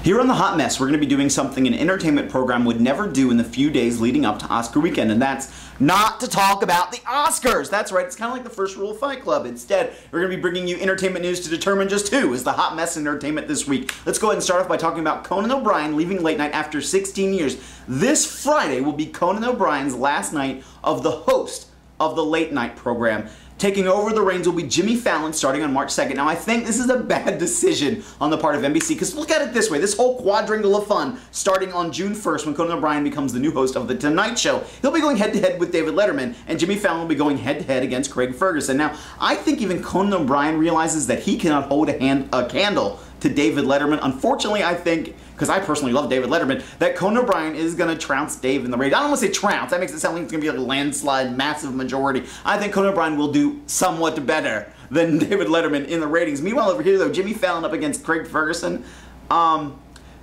Here on The Hot Mess, we're going to be doing something an entertainment program would never do in the few days leading up to Oscar weekend, and that's not to talk about the Oscars. That's right, it's kind of like the first rule of Fight Club. Instead, we're going to be bringing you entertainment news to determine just who is the hot mess in entertainment this week. Let's go ahead and start off by talking about Conan O'Brien leaving late night after 16 years. This Friday will be Conan O'Brien's last night of the host of the late night program. Taking over the reins will be Jimmy Fallon starting on March 2nd. Now, I think this is a bad decision on the part of NBC, because look at it this way. This whole quadrangle of fun starting on June 1st when Conan O'Brien becomes the new host of The Tonight Show. He'll be going head-to-head with David Letterman, and Jimmy Fallon will be going head-to-head against Craig Ferguson. Now, I think even Conan O'Brien realizes that he cannot hold a candle to David Letterman. Unfortunately, I think, because I personally love David Letterman, that Conan O'Brien is going to trounce Dave in the race. I don't want to say trounce. That makes it sound like it's going to be like a landslide, massive majority. I think Conan O'Brien will do somewhat better than David Letterman in the ratings. Meanwhile, over here, though, Jimmy Fallon up against Craig Ferguson.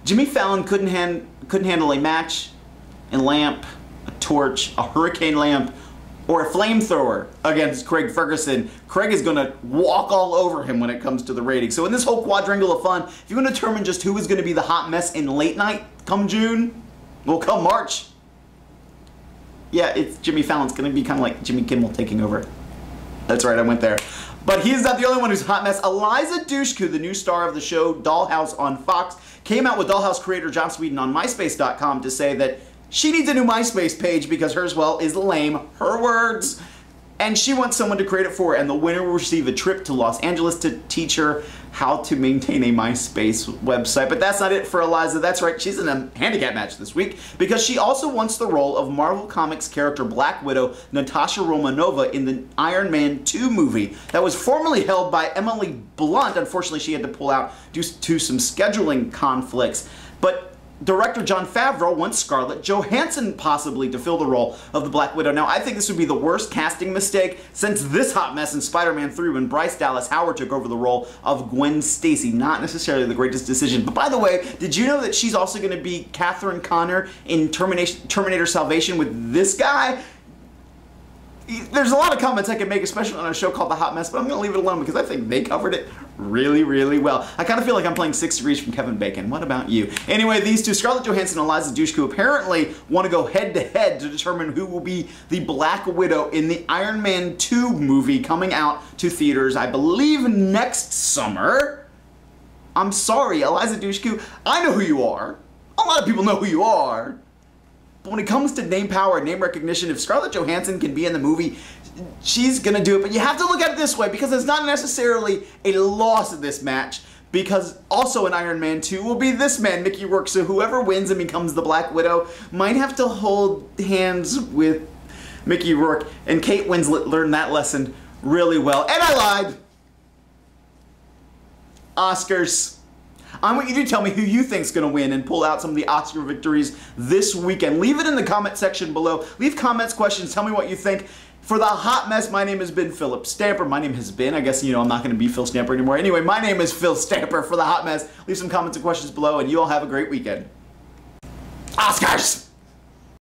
Jimmy Fallon couldn't handle a match, a lamp, a torch, a hurricane lamp, or a flamethrower against Craig Ferguson. Craig is going to walk all over him when it comes to the ratings. So in this whole quadrangle of fun, if you want to determine just who is going to be the hot mess in late night come June, well, come March, yeah, it's Jimmy Fallon's going to be kind of like Jimmy Kimmel taking over. That's right, I went there. But he's not the only one who's a hot mess. Eliza Dushku, the new star of the show Dollhouse on Fox, came out with Dollhouse creator Joss Whedon on MySpace.com to say that she needs a new MySpace page because hers, well, is lame. Her words. And she wants someone to create it for her, and the winner will receive a trip to Los Angeles to teach her how to maintain a MySpace website. But that's not it for Eliza. That's right, she's in a handicap match this week because she also wants the role of Marvel Comics character Black Widow Natasha Romanova in the Iron Man 2 movie that was formerly held by Emily Blunt. Unfortunately, she had to pull out due to some scheduling conflicts. But director Jon Favreau wants Scarlett Johansson possibly to fill the role of the Black Widow. Now, I think this would be the worst casting mistake since this hot mess in Spider-Man 3 when Bryce Dallas Howard took over the role of Gwen Stacy. Not necessarily the greatest decision. But by the way, did you know that she's also going to be Catherine Connor in Terminator Salvation with this guy? There's a lot of comments I could make, especially on a show called The Hot Mess, but I'm going to leave it alone because I think they covered it really, really well. I kind of feel like I'm playing 6 Degrees from Kevin Bacon. What about you? Anyway, these two, Scarlett Johansson and Eliza Dushku, apparently want to go head-to-head to determine who will be the Black Widow in the Iron Man 2 movie coming out to theaters, I believe, next summer. I'm sorry, Eliza Dushku, I know who you are. A lot of people know who you are. But when it comes to name power and name recognition, if Scarlett Johansson can be in the movie, she's going to do it. But you have to look at it this way, because it's not necessarily a loss of this match, because also in Iron Man 2 will be this man, Mickey Rourke. So whoever wins and becomes the Black Widow might have to hold hands with Mickey Rourke. And Kate Winslet learned that lesson really well. And I lied. Oscars. I want you to tell me who you think's going to win and pull out some of the Oscar victories this weekend. Leave it in the comment section below. Leave comments, questions. Tell me what you think. For the hot mess, my name has been Philip Stamper. My name has been, I guess, I'm not going to be Phil Stamper anymore. Anyway, my name is Phil Stamper for the hot mess. Leave some comments and questions below, and you all have a great weekend. Oscars!